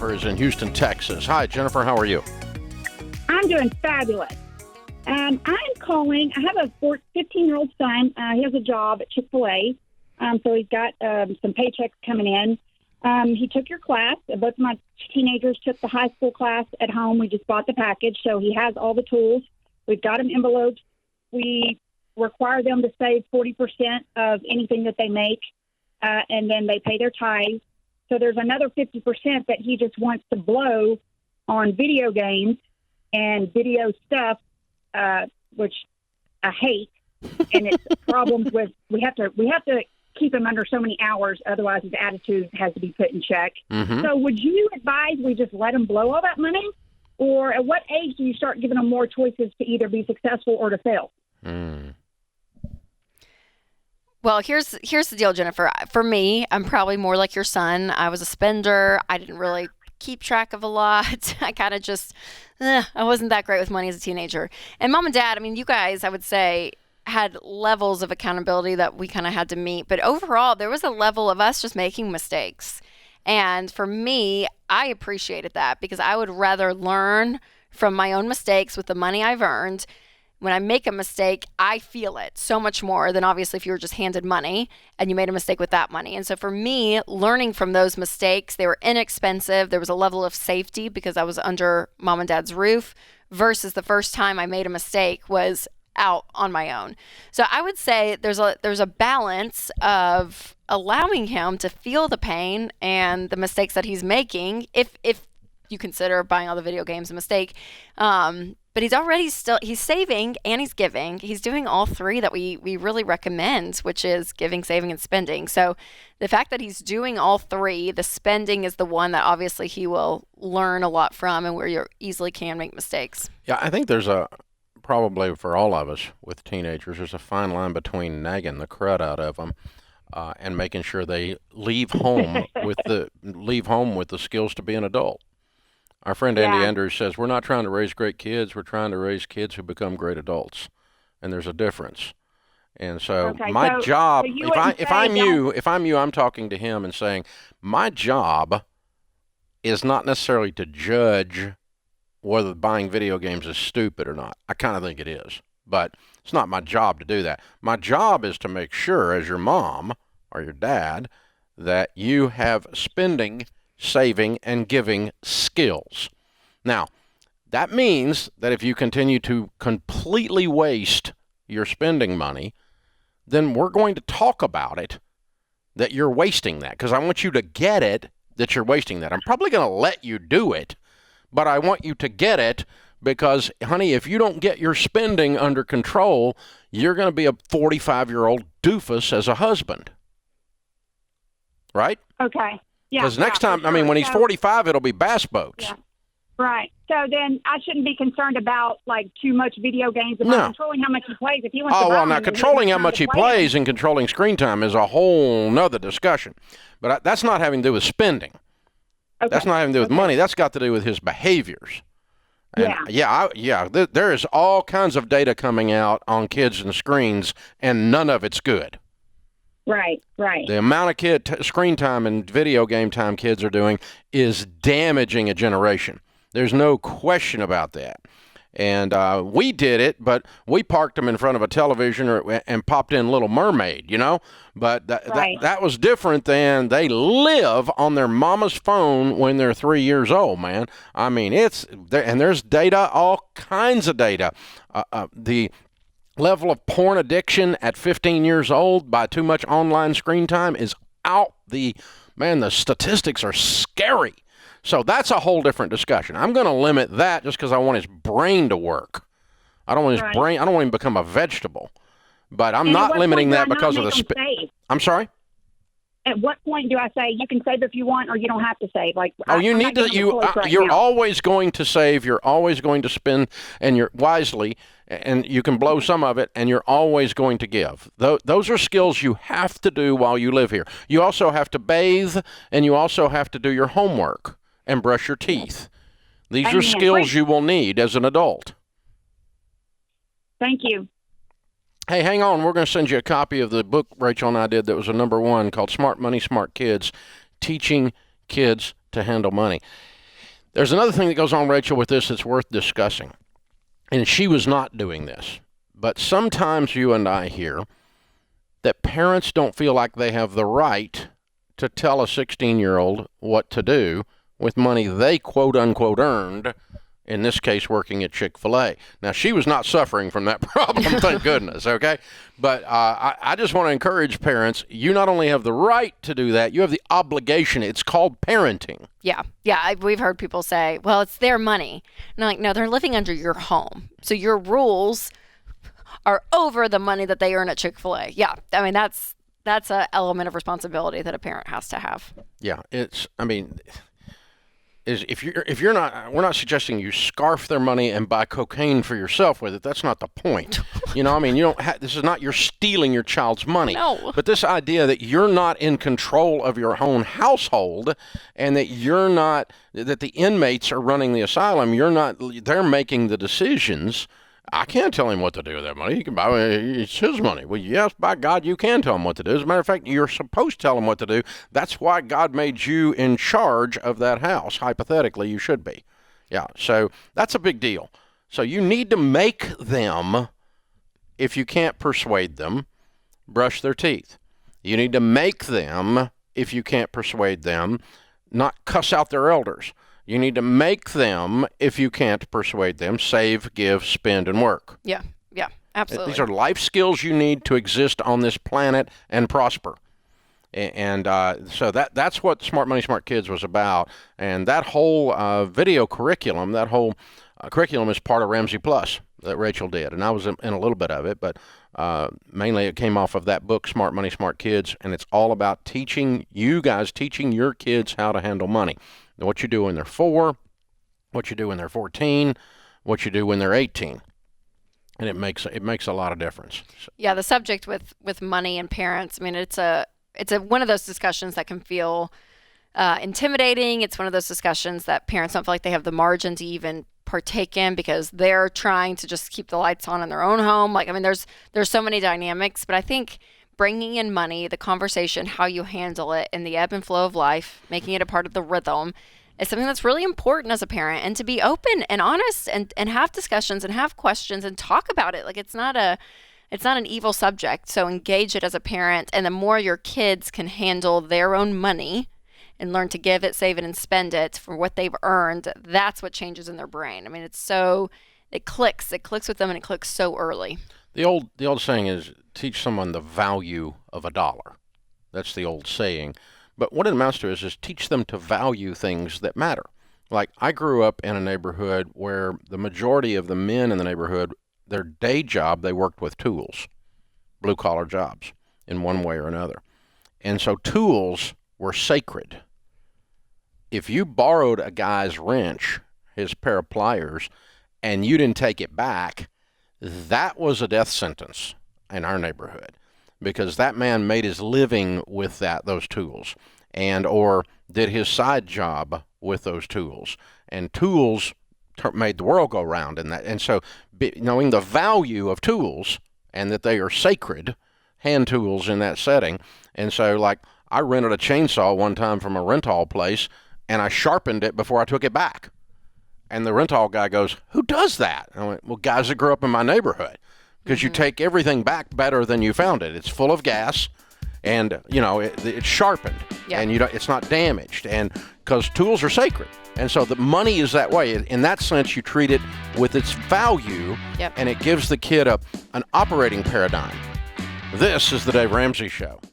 Jennifer is in Houston, Texas. Hi, Jennifer. How are you? I'm doing fabulous. I'm calling. I have a 15-year-old son. He has a job at Chick-fil-A, so he's got some paychecks coming in. He took your class. Both of my teenagers took the high school class at home. We just bought the package, so he has all the tools. We've got him envelopes. We require them to save 40% of anything that they make, and then they pay their tithes. So there's another 50% that he just wants to blow on video games and video stuff, which I hate. And it's problems with we have to keep him under so many hours, otherwise his attitude has to be put in check. Mm-hmm. So would you advise we just let him blow all that money? Or at what age do you start giving them more choices to either be successful or to fail? Well, here's the deal, Jennifer. For me, I'm probably more like your son. I was a spender. I didn't really keep track of a lot. I kind of just, I wasn't that great with money as a teenager. And mom and dad, I mean, you guys, I would say, had levels of accountability that we kind of had to meet. But overall, there was a level of us just making mistakes. And for me, I appreciated that because I would rather learn from my own mistakes with the money I've earned. When I make a mistake, I feel it so much more than obviously if you were just handed money and you made a mistake with that money. And so for me, learning from those mistakes, they were inexpensive. There was a level of safety because I was under mom and dad's roof versus the first time I made a mistake was out on my own. So I would say there's a balance of allowing him to feel the pain and the mistakes that he's making if you consider buying all the video games a mistake. But he's saving and he's giving. He's doing all three that we really recommend, which is giving, saving, and spending. So the fact that he's doing all three, the spending is the one that obviously he will learn a lot from and where you easily can make mistakes. Yeah, I think there's probably for all of us with teenagers, there's a fine line between nagging the crud out of them and making sure they leave home with the skills to be an adult. Our friend Andy Andrews says, we're not trying to raise great kids. We're trying to raise kids who become great adults. And there's a difference. And so my job, if I'm you, I'm talking to him and saying, my job is not necessarily to judge whether buying video games is stupid or not. I kind of think it is. But it's not my job to do that. My job is to make sure, as your mom or your dad, that you have spending, saving, and giving skills. Now, that means that if you continue to completely waste your spending money, then we're going to talk about it, that you're wasting that, because I want you to get it that you're wasting that. I'm probably going to let you do it, but I want you to get it because, honey, if you don't get your spending under control, you're going to be a 45-year-old doofus as a husband. Right? Okay. Because next time, when he's 45, it'll be bass boats. Yeah. Right. So then I shouldn't be concerned about, too much video games, controlling how much he plays. If he wants to now controlling how much he plays and controlling screen time is a whole nother discussion. But that's not having to do with spending. Okay. That's not having to do with money. That's got to do with his behaviors. And there is all kinds of data coming out on kids and screens, and none of it's good. Right. The amount of screen time and video game time kids are doing is damaging a generation. There's no question about that. And we did it, but we parked them in front of a television and popped in Little Mermaid, But that was different than they live on their mama's phone when they're 3 years old, man. I mean, there's data, all kinds of data. The level of porn addiction at 15 years old by too much online screen time is out. The statistics are scary. So that's a whole different discussion. I'm going to limit that just because I want his brain to work. I don't want his brain. I don't want him to become a vegetable. But I'm not limiting that because of the I'm sorry? At what point do I say you can save if you want, or you don't have to save? You need to. You're always going to save. You're always going to spend, and you're wisely, and you can blow some of it, and you're always going to give. Those are skills you have to do while you live here. You also have to bathe, and you also have to do your homework and brush your teeth. These are skills you will need as an adult. Thank you. Hey, hang on. We're going to send you a copy of the book Rachel and I did that was a #1 called Smart Money, Smart Kids, Teaching Kids to Handle Money. There's another thing that goes on, Rachel, with this that's worth discussing. And she was not doing this. But sometimes you and I hear that parents don't feel like they have the right to tell a 16-year-old what to do with money they quote-unquote earned, in this case working at Chick-fil-A. Now, she was not suffering from that problem, thank goodness, okay? But I just want to encourage parents, you not only have the right to do that, you have the obligation. It's called parenting. Yeah. We've heard people say, well, it's their money. And I'm like, no, they're living under your home. So your rules are over the money that they earn at Chick-fil-A. Yeah. I mean, that's an element of responsibility that a parent has to have. Yeah. If you're not, we're not suggesting you scarf their money and buy cocaine for yourself with it. That's not the point. You don't this is not you're stealing your child's money. No. But this idea that you're not in control of your own household and that that the inmates are running the asylum, they're making the decisions. I can't tell him what to do with that money. He can buy it. It's his money. Well, yes, by God, you can tell him what to do. As a matter of fact, you're supposed to tell him what to do. That's why God made you in charge of that house. Hypothetically, you should be. Yeah, so that's a big deal. So you need to make them, if you can't persuade them, brush their teeth. You need to make them, if you can't persuade them, not cuss out their elders. You need to make them, if you can't persuade them, save, give, spend, and work. Yeah, absolutely. These are life skills you need to exist on this planet and prosper. And so that's what Smart Money, Smart Kids was about. And that whole video curriculum, that whole curriculum is part of Ramsey Plus that Rachel did. And I was in a little bit of it, but mainly it came off of that book, Smart Money, Smart Kids. And it's all about teaching your kids how to handle money. What you do when they're 4, what you do when they're 14, what you do when they're 18. And it makes a lot of difference. Yeah, the subject with money and parents, I mean, it's one of those discussions that can feel intimidating. It's one of those discussions that parents don't feel like they have the margin to even partake in because they're trying to just keep the lights on in their own home. Like, I mean, there's so many dynamics, but I think bringing in money, the conversation, how you handle it, and the ebb and flow of life, making it a part of the rhythm is something that's really important as a parent. And to be open and honest and have discussions and have questions and talk about it. Like, it's not an evil subject. So engage it as a parent. And the more your kids can handle their own money and learn to give it, save it, and spend it for what they've earned, that's what changes in their brain. I mean, it clicks with them, and it clicks so early. The old saying is, teach someone the value of a dollar. That's the old saying. But what it amounts to is teach them to value things that matter. Like, I grew up in a neighborhood where the majority of the men in the neighborhood, their day job, they worked with tools, blue-collar jobs in one way or another. And so tools were sacred. If you borrowed a guy's wrench, his pair of pliers, and you didn't take it back, that was a death sentence in our neighborhood, because that man made his living with those tools, or did his side job with those tools. And tools made the world go round in that. And so knowing the value of tools and that they are sacred, hand tools in that setting. And so, like, I rented a chainsaw one time from a rental place, and I sharpened it before I took it back. And the rental guy goes, "Who does that?" And I went, "Well, guys that grew up in my neighborhood." Because you take everything back better than you found it. It's full of gas, and it's sharpened, and it's not damaged, and because tools are sacred, and so the money is that way. In that sense, you treat it with its value, and it gives the kid an operating paradigm. This is the Dave Ramsey Show.